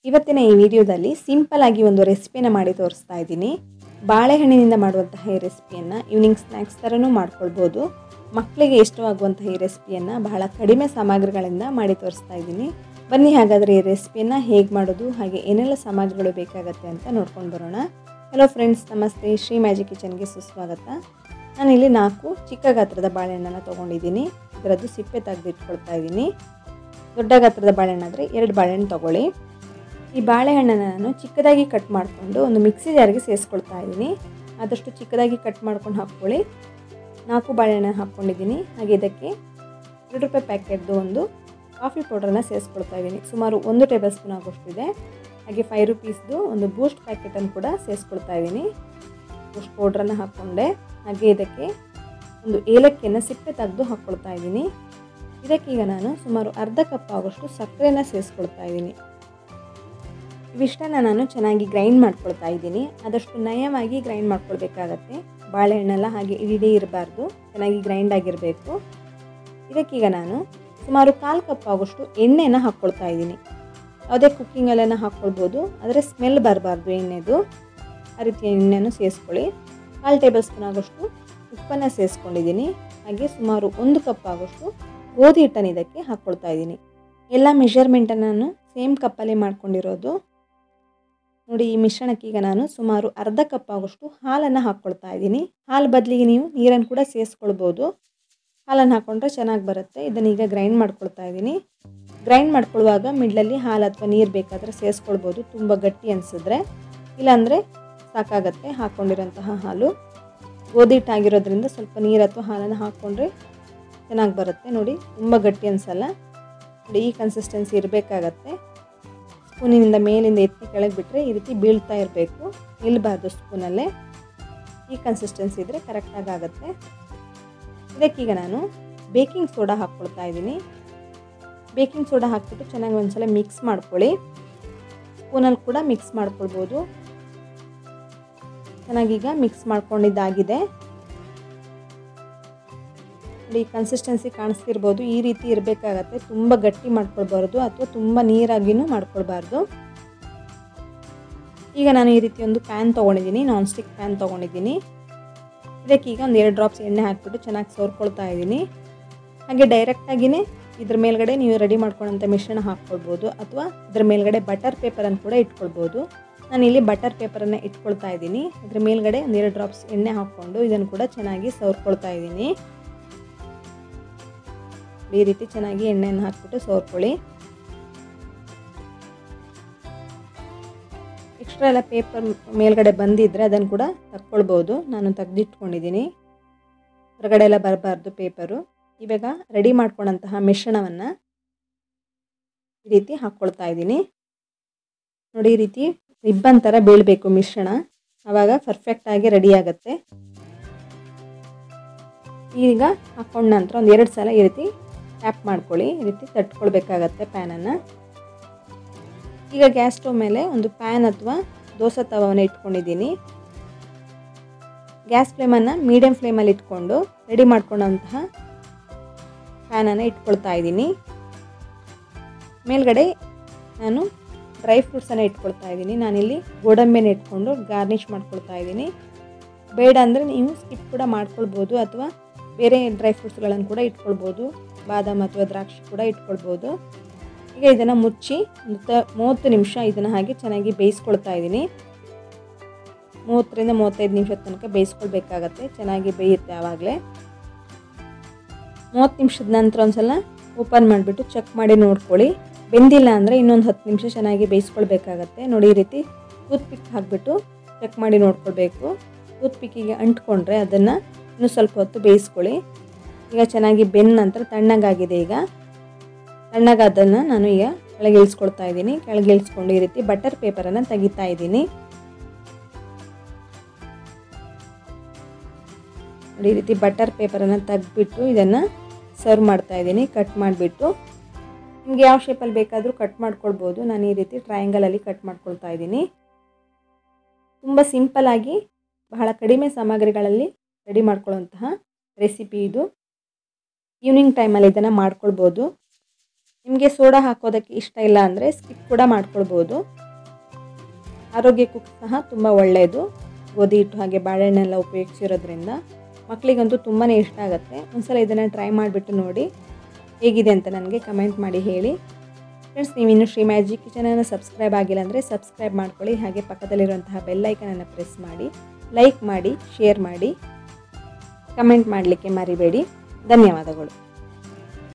ಇವತ್ತಿನ ಈ ವಿಡಿಯೋದಲ್ಲಿ ಸಿಂಪಲ್ ಆಗಿ ಒಂದು ರೆಸಿಪಿನ ಮಾಡಿ ತೋರಿಸ್ತಾ ಇದ್ದೀನಿ. ಬಾಳೆಹಣ್ಣಿನಿಂದ ಮಾಡುವಂತಹ ಈ ರೆಸಿಪಿಯನ್ನು ಈವ್ನಿಂಗ್ ಸ್ನ್ಯಾಕ್ಸ್ ಥರನೂ ಮಾಡ್ಕೊಳ್ಬೋದು. ಮಕ್ಕಳಿಗೆ ಇಷ್ಟವಾಗುವಂತಹ ಈ ರೆಸಿಪಿಯನ್ನು ಬಹಳ ಕಡಿಮೆ ಸಾಮಗ್ರಿಗಳಿಂದ ಮಾಡಿ ತೋರಿಸ್ತಾ ಇದ್ದೀನಿ. ಬನ್ನಿ ಹಾಗಾದರೆ ಈ ರೆಸಿಪಿಯನ್ನು ಹೇಗೆ ಮಾಡೋದು ಹಾಗೆ ಏನೆಲ್ಲ ಸಾಮಗ್ರಿಗಳು ಬೇಕಾಗುತ್ತೆ ಅಂತ ನೋಡ್ಕೊಂಡು ಬರೋಣ. ಹಲೋ ಫ್ರೆಂಡ್ಸ್, ನಮಸ್ತೆ. ಶ್ರೀ ಮ್ಯಾಜಿಕ್ ಕಿಚನ್ಗೆ ಸುಸ್ವಾಗತ. ನಾನಿಲ್ಲಿ 4 ಚಿಕ್ಕ ಗಾತ್ರದ ಬಾಳೆಹಣ್ಣನ್ನು ತೊಗೊಂಡಿದ್ದೀನಿ. ಇದರದ್ದು ಸಿಪ್ಪೆ ತೆಗೆದು ಇಟ್ಕೊಳ್ತಾ ಇದ್ದೀನಿ. ದೊಡ್ಡ ಗಾತ್ರದ ಬಾಳೆಹಣ್ಣಾದರೆ 2 ಬಾಳೆಹಣ್ಣು ತೊಗೊಳ್ಳಿ. ಈ ಬಾಳೆಹಣ್ಣನ್ನು ನಾನು ಚಿಕ್ಕದಾಗಿ ಕಟ್ ಮಾಡಿಕೊಂಡು ಒಂದು ಮಿಕ್ಸಿ ಜಾರಿಗೆ ಸೇರಿಸ್ಕೊಳ್ತಾ ಇದ್ದೀನಿ. ಆದಷ್ಟು ಚಿಕ್ಕದಾಗಿ ಕಟ್ ಮಾಡ್ಕೊಂಡು ಹಾಕ್ಕೊಳ್ಳಿ. 4 ಬಾಳೆಹಣ್ಣು ಹಾಕ್ಕೊಂಡಿದ್ದೀನಿ. ಹಾಗೆ ಇದಕ್ಕೆ 2 ರೂಪಾಯಿ ಪ್ಯಾಕೆಟ್ದು ಒಂದು ಕಾಫಿ ಪೌಡ್ರನ್ನು ಸೇರಿಸ್ಕೊಳ್ತಾ ಇದ್ದೀನಿ. ಸುಮಾರು 1 ಟೇಬಲ್ ಸ್ಪೂನ್ ಆಗೋಷ್ಟಿದೆ. ಹಾಗೆ 5 ರೂಪೀಸ್ದು ಒಂದು ಬೂಸ್ಟ್ ಪ್ಯಾಕೆಟನ್ನು ಕೂಡ ಸೇರಿಸ್ಕೊಳ್ತಾ ಇದ್ದೀನಿ. ಬೂಸ್ಟ್ ಪೌಡ್ರನ್ನು ಹಾಕ್ಕೊಂಡೆ. ಹಾಗೆ ಇದಕ್ಕೆ ಒಂದು ಏಲಕ್ಕಿಯನ್ನು ಸಿಪ್ಪೆ ತೆಗೆದು ಹಾಕ್ಕೊಳ್ತಾ ಇದ್ದೀನಿ. ಇದಕ್ಕೀಗ ನಾನು ಸುಮಾರು ಅರ್ಧ ಕಪ್ ಆಗೋಷ್ಟು ಸಕ್ಕರೆನ ಸೇರಿಸ್ಕೊಳ್ತಾ ಇದ್ದೀನಿ. ಇವಿಷ್ಟನ್ನು ನಾನು ಚೆನ್ನಾಗಿ ಗ್ರೈಂಡ್ ಮಾಡ್ಕೊಳ್ತಾ ಇದ್ದೀನಿ. ಆದಷ್ಟು ನಯವಾಗಿ ಗ್ರೈಂಡ್ ಮಾಡ್ಕೊಳ್ಬೇಕಾಗತ್ತೆ. ಬಾಳೆಹಣ್ಣೆಲ್ಲ ಹಾಗೆ ಇಡೀ ಇರಬಾರ್ದು, ಚೆನ್ನಾಗಿ ಗ್ರೈಂಡ್ ಆಗಿರಬೇಕು. ಇದಕ್ಕೀಗ ನಾನು ಸುಮಾರು 1/4 ಕಪ್ ಆಗೋಷ್ಟು ಎಣ್ಣೆನ ಹಾಕ್ಕೊಳ್ತಾ ಇದ್ದೀನಿ. ಯಾವುದೇ ಕುಕ್ಕಿಂಗಲ್ಲೆಲ್ಲ ಹಾಕ್ಕೊಳ್ಬೋದು, ಆದರೆ ಸ್ಮೆಲ್ ಬರಬಾರ್ದು ಎಣ್ಣೆದು. ಆ ರೀತಿ ಎಣ್ಣೆನೂ ಸೇರಿಸ್ಕೊಳ್ಳಿ. 1/4 ಟೇಬಲ್ ಸ್ಪೂನ್ ಆಗೋಷ್ಟು ಉಪ್ಪನ್ನು ಸೇರಿಸ್ಕೊಂಡಿದ್ದೀನಿ. ಹಾಗೆ ಸುಮಾರು 1 ಕಪ್ ಆಗೋಷ್ಟು ಗೋಧಿ ಹಿಟ್ಟನ್ನು ಇದಕ್ಕೆ ಹಾಕ್ಕೊಳ್ತಾ ಇದ್ದೀನಿ. ಎಲ್ಲ ಮೆಷರ್ಮೆಂಟನ್ನು ನಾನು ಸೇಮ್ ಕಪ್ಪಲ್ಲಿ ಮಾಡ್ಕೊಂಡಿರೋದು. ನೋಡಿ, ಈ ಮಿಶ್ರಣಕ್ಕೀಗ ನಾನು ಸುಮಾರು ಅರ್ಧ ಕಪ್ ಆಗೋಷ್ಟು ಹಾಲನ್ನು ಹಾಕ್ಕೊಳ್ತಾ ಇದ್ದೀನಿ. ಹಾಲು ಬದಲಿಗೆ ನೀವು ನೀರನ್ನು ಕೂಡ ಸೇರಿಸ್ಕೊಳ್ಬೋದು. ಹಾಲನ್ನು ಹಾಕ್ಕೊಂಡ್ರೆ ಚೆನ್ನಾಗಿ ಬರುತ್ತೆ. ಇದನ್ನೀಗ ಗ್ರೈಂಡ್ ಮಾಡ್ಕೊಳ್ತಾ ಇದ್ದೀನಿ. ಗ್ರೈಂಡ್ ಮಾಡ್ಕೊಳ್ಳುವಾಗ ಮಿಡ್ಲಲ್ಲಿ ಹಾಲು ಅಥವಾ ನೀರು ಬೇಕಾದರೆ ಸೇರಿಸ್ಕೊಳ್ಬೋದು, ತುಂಬ ಗಟ್ಟಿ ಅನಿಸಿದ್ರೆ. ಇಲ್ಲಾಂದರೆ ಸಾಕಾಗತ್ತೆ ಹಾಕ್ಕೊಂಡಿರೋಂತಹ ಹಾಲು. ಗೋಧಿ ಹಿಟ್ಟಾಗಿರೋದ್ರಿಂದ ಸ್ವಲ್ಪ ನೀರು ಅಥವಾ ಹಾಲನ್ನು ಹಾಕ್ಕೊಂಡ್ರೆ ಚೆನ್ನಾಗಿ ಬರುತ್ತೆ. ನೋಡಿ, ತುಂಬ ಗಟ್ಟಿ ಅನಿಸಲ್ಲ. ನೋಡಿ, ಈ ಕನ್ಸಿಸ್ಟೆನ್ಸಿ ಇರಬೇಕಾಗತ್ತೆ. ಸ್ಪೂನಿನಿಂದ ಮೇಲಿಂದ ಎತ್ತಿ ಕೆಳಗೆ ಬಿಟ್ಟರೆ ಈ ರೀತಿ ಬೀಳ್ತಾ ಇರಬೇಕು, ನಿಲ್ಲಬಾರ್ದು ಸ್ಪೂನಲ್ಲೇ. ಈ ಕನ್ಸಿಸ್ಟೆನ್ಸಿ ಇದ್ದರೆ ಕರೆಕ್ಟಾಗಿ ಆಗುತ್ತೆ. ಇದಕ್ಕೀಗ ನಾನು ಬೇಕಿಂಗ್ ಸೋಡಾ ಹಾಕ್ಕೊಳ್ತಾ ಇದ್ದೀನಿ. ಬೇಕಿಂಗ್ ಸೋಡಾ ಹಾಕ್ಬಿಟ್ಟು ಚೆನ್ನಾಗಿ ಒಂದ್ಸಲ ಮಿಕ್ಸ್ ಮಾಡ್ಕೊಳ್ಳಿ. ಸ್ಪೂನಲ್ಲಿ ಕೂಡ ಮಿಕ್ಸ್ ಮಾಡ್ಕೊಳ್ಬೋದು. ಚೆನ್ನಾಗೀಗ ಮಿಕ್ಸ್ ಮಾಡ್ಕೊಂಡಿದ್ದಾಗಿದೆ. ನೋಡಿ, ಕನ್ಸಿಸ್ಟೆನ್ಸಿ ಕಾಣಿಸ್ತಿರ್ಬೋದು. ಈ ರೀತಿ ಇರಬೇಕಾಗತ್ತೆ. ತುಂಬ ಗಟ್ಟಿ ಮಾಡ್ಕೊಳ್ಬಾರ್ದು ಅಥವಾ ತುಂಬ ನೀರಾಗಿನೂ ಮಾಡ್ಕೊಳ್ಬಾರ್ದು. ಈಗ ನಾನು ಈ ರೀತಿ ಒಂದು ಪ್ಯಾನ್ ತೊಗೊಂಡಿದ್ದೀನಿ, ನಾನ್ ಸ್ಟಿಕ್ ಪ್ಯಾನ್ ತೊಗೊಂಡಿದ್ದೀನಿ. ಇದಕ್ಕೀಗ ಒಂದು 2 ಡ್ರಾಪ್ಸ್ ಎಣ್ಣೆ ಹಾಕ್ಬಿಟ್ಟು ಚೆನ್ನಾಗಿ ಸೋರ್ಕೊಳ್ತಾ ಇದ್ದೀನಿ. ಹಾಗೆ ಡೈರೆಕ್ಟಾಗಿಯೇ ಇದ್ರ ಮೇಲ್ಗಡೆ ನೀವು ರೆಡಿ ಮಾಡ್ಕೊಳ್ಳೋಂಥ ಮಿಶ್ರಣ ಹಾಕ್ಕೊಳ್ಬೋದು, ಅಥವಾ ಇದ್ರ ಮೇಲ್ಗಡೆ ಬಟರ್ ಪೇಪರನ್ನು ಕೂಡ ಇಟ್ಕೊಳ್ಬೋದು. ನಾನಿಲ್ಲಿ ಬಟರ್ ಪೇಪರನ್ನು ಇಟ್ಕೊಳ್ತಾ ಇದ್ದೀನಿ. ಇದ್ರ ಮೇಲ್ಗಡೆ ಒಂದು 2 ಡ್ರಾಪ್ಸ್ ಎಣ್ಣೆ ಹಾಕ್ಕೊಂಡು ಇದನ್ನು ಕೂಡ ಚೆನ್ನಾಗಿ ಸೋರ್ಕೊಳ್ತಾ ಇದ್ದೀನಿ. ಈ ರೀತಿ ಚೆನ್ನಾಗಿ ಎಣ್ಣೆಯನ್ನು ಹಾಕ್ಬಿಟ್ಟು ಸೋರ್ಕೊಳ್ಳಿ. ಎಕ್ಸ್ಟ್ರಾ ಎಲ್ಲ ಪೇಪರ್ ಮೇಲ್ಗಡೆ ಬಂದಿದ್ದರೆ ಅದನ್ನು ಕೂಡ ತಕ್ಕೊಳ್ಬೋದು. ನಾನು ತೆಗೆದಿಟ್ಕೊಂಡಿದ್ದೀನಿ. ಹೊರಗಡೆ ಎಲ್ಲ ಬರಬಾರ್ದು ಪೇಪರು. ಇವಾಗ ರೆಡಿ ಮಾಡ್ಕೊಂಡಂತಹ ಮಿಶ್ರಣವನ್ನು ಈ ರೀತಿ ಹಾಕ್ಕೊಳ್ತಾ ಇದ್ದೀನಿ. ನೋಡಿ, ಈ ರೀತಿ ರಿಬ್ಬನ್ ಥರ ಬೀಳಬೇಕು ಮಿಶ್ರಣ, ಆವಾಗ ಪರ್ಫೆಕ್ಟಾಗಿ ರೆಡಿ ಆಗುತ್ತೆ. ಈಗ ಹಾಕ್ಕೊಂಡ ನಂತರ ಒಂದು 2 ಸಲ ಈ ರೀತಿ ಟ್ಯಾಪ್ ಮಾಡ್ಕೊಳ್ಳಿ. ಈ ರೀತಿ ತಟ್ಕೊಳ್ಬೇಕಾಗತ್ತೆ ಪ್ಯಾನನ್ನು. ಈಗ ಗ್ಯಾಸ್ ಸ್ಟವ್ ಮೇಲೆ ಒಂದು ಪ್ಯಾನ್ ಅಥವಾ ದೋಸೆ ತವವನ್ನು ಇಟ್ಕೊಂಡಿದ್ದೀನಿ. ಗ್ಯಾಸ್ ಫ್ಲೇಮನ್ನು ಮೀಡಿಯಮ್ ಫ್ಲೇಮಲ್ಲಿ ಇಟ್ಕೊಂಡು ರೆಡಿ ಮಾಡ್ಕೊಂಡಂತಹ ಪ್ಯಾನನ್ನು ಇಟ್ಕೊಳ್ತಾ ಇದ್ದೀನಿ. ಮೇಲ್ಗಡೆ ನಾನು ಡ್ರೈ ಫ್ರೂಟ್ಸನ್ನು ಇಟ್ಕೊಳ್ತಾ ಇದ್ದೀನಿ. ನಾನಿಲ್ಲಿ ಗೋಡಂಬಿನ ಇಟ್ಕೊಂಡು ಗಾರ್ನಿಷ್ ಮಾಡ್ಕೊಳ್ತಾ ಇದ್ದೀನಿ. ಬೇಡ ಅಂದರೆ ನೀವು ಸ್ಕಿಪ್ ಕೂಡ ಮಾಡ್ಕೊಳ್ಬೋದು, ಅಥವಾ ಬೇರೆ ಡ್ರೈ ಫ್ರೂಟ್ಸ್ಗಳನ್ನು ಕೂಡ ಇಟ್ಕೊಳ್ಬೋದು. ಬಾದಾಮ್ ಅಥವಾ ದ್ರಾಕ್ಷಿ ಕೂಡ ಇಟ್ಕೊಳ್ಬೋದು. ಈಗ ಇದನ್ನು ಮುಚ್ಚಿ 30 ನಿಮಿಷ ಇದನ್ನು ಹಾಗೆ ಚೆನ್ನಾಗಿ ಬೇಯಿಸ್ಕೊಳ್ತಾ ಇದ್ದೀನಿ. 30ರಿಂದ 35 ನಿಮಿಷದ ತನಕ ಬೇಯಿಸ್ಕೊಳ್ಬೇಕಾಗತ್ತೆ. ಚೆನ್ನಾಗಿ ಬೇಯುತ್ತೆ ಆವಾಗಲೇ. 30 ನಿಮಿಷದ ನಂತರ ಒಂದ್ಸಲ ಓಪನ್ ಮಾಡಿಬಿಟ್ಟು ಚೆಕ್ ಮಾಡಿ ನೋಡ್ಕೊಳ್ಳಿ. ಬೆಂದಿಲ್ಲ ಅಂದರೆ ಇನ್ನೊಂದು 10 ನಿಮಿಷ ಚೆನ್ನಾಗಿ ಬೇಯಿಸ್ಕೊಳ್ಬೇಕಾಗತ್ತೆ. ನೋಡಿ, ಈ ರೀತಿ ಟೂತ್ ಪಿಕ್ ಹಾಕಿಬಿಟ್ಟು ಚೆಕ್ ಮಾಡಿ ನೋಡ್ಕೊಳ್ಬೇಕು. ಟೂತ್ ಪಿಕ್ಕಿಗೆ ಅಂಟ್ಕೊಂಡ್ರೆ ಅದನ್ನು ಇನ್ನೂ ಸ್ವಲ್ಪ ಹೊತ್ತು ಬೇಯಿಸ್ಕೊಳ್ಳಿ. ಈಗ ಚೆನ್ನಾಗಿ ಬೆಂದ ನಂತರ ತಣ್ಣಗಾಗಿದೆ. ಈಗ ತಣ್ಣಗಾದನ್ನು ನಾನು ಈಗ ಕೆಳಗೆ ಇಳಿಸ್ಕೊಳ್ತಾ ಇದ್ದೀನಿ. ಕೆಳಗೆ ಇಳಿಸ್ಕೊಂಡು ಈ ರೀತಿ ಬಟರ್ ಪೇಪರನ್ನು ತೆಗಿತಾ ಇದ್ದೀನಿ. ನೋಡಿ, ಈ ರೀತಿ ಬಟರ್ ಪೇಪರನ್ನು ತೆಗೆದ್ಬಿಟ್ಟು ಇದನ್ನು ಸರ್ವ್ ಮಾಡ್ತಾ ಇದ್ದೀನಿ. ಕಟ್ ಮಾಡಿಬಿಟ್ಟು ನಿಮಗೆ ಯಾವ ಶೇಪಲ್ಲಿ ಬೇಕಾದರೂ ಕಟ್ ಮಾಡ್ಕೊಳ್ಬೋದು. ನಾನು ಈ ರೀತಿ ಟ್ರಯಾಂಗಲಲ್ಲಿ ಕಟ್ ಮಾಡ್ಕೊಳ್ತಾ ಇದ್ದೀನಿ. ತುಂಬ ಸಿಂಪಲ್ಲಾಗಿ ಬಹಳ ಕಡಿಮೆ ಸಾಮಗ್ರಿಗಳಲ್ಲಿ ರೆಡಿ ಮಾಡ್ಕೊಳ್ಳುವಂತಹ ರೆಸಿಪಿ ಇದು. ಈವ್ನಿಂಗ್ ಟೈಮಲ್ಲಿ ಇದನ್ನು ಮಾಡ್ಕೊಳ್ಬೋದು. ನಿಮಗೆ ಸೋಡಾ ಹಾಕೋದಕ್ಕೆ ಇಷ್ಟ ಇಲ್ಲ ಅಂದರೆ ಸ್ಕಿಪ್ ಕೂಡ ಮಾಡ್ಕೊಳ್ಬೋದು. ಆರೋಗ್ಯಕ್ಕೂ ಸಹ ತುಂಬ ಒಳ್ಳೆಯದು. ಗೋಧಿ ಹಿಟ್ಟು ಹಾಗೆ ಬಾಳೆಹಣ್ಣೆಲ್ಲ ಉಪಯೋಗಿಸಿರೋದ್ರಿಂದ ಮಕ್ಕಳಿಗಂತೂ ತುಂಬಾ ಇಷ್ಟ ಆಗುತ್ತೆ. ಒಂದ್ಸಲ ಇದನ್ನು ಟ್ರೈ ಮಾಡಿಬಿಟ್ಟು ನೋಡಿ ಹೇಗಿದೆ ಅಂತ ನನಗೆ ಕಮೆಂಟ್ ಮಾಡಿ ಹೇಳಿ. ಫ್ರೆಂಡ್ಸ್, ನೀವಿನ್ನು ಶ್ರೀ ಮ್ಯಾಜಿಕ್ ಕಿಚನನ್ನು ಸಬ್ಸ್ಕ್ರೈಬ್ ಆಗಿಲ್ಲ ಅಂದರೆ ಸಬ್ಸ್ಕ್ರೈಬ್ ಮಾಡ್ಕೊಳ್ಳಿ. ಹಾಗೆ ಪಕ್ಕದಲ್ಲಿರುವಂತಹ ಬೆಲ್ ಐಕನನ್ನು ಪ್ರೆಸ್ ಮಾಡಿ, ಲೈಕ್ ಮಾಡಿ, ಶೇರ್ ಮಾಡಿ, ಕಮೆಂಟ್ ಮಾಡಲಿಕ್ಕೆ ಮರಿಬೇಡಿ. ಧನ್ಯವಾದಗಳು.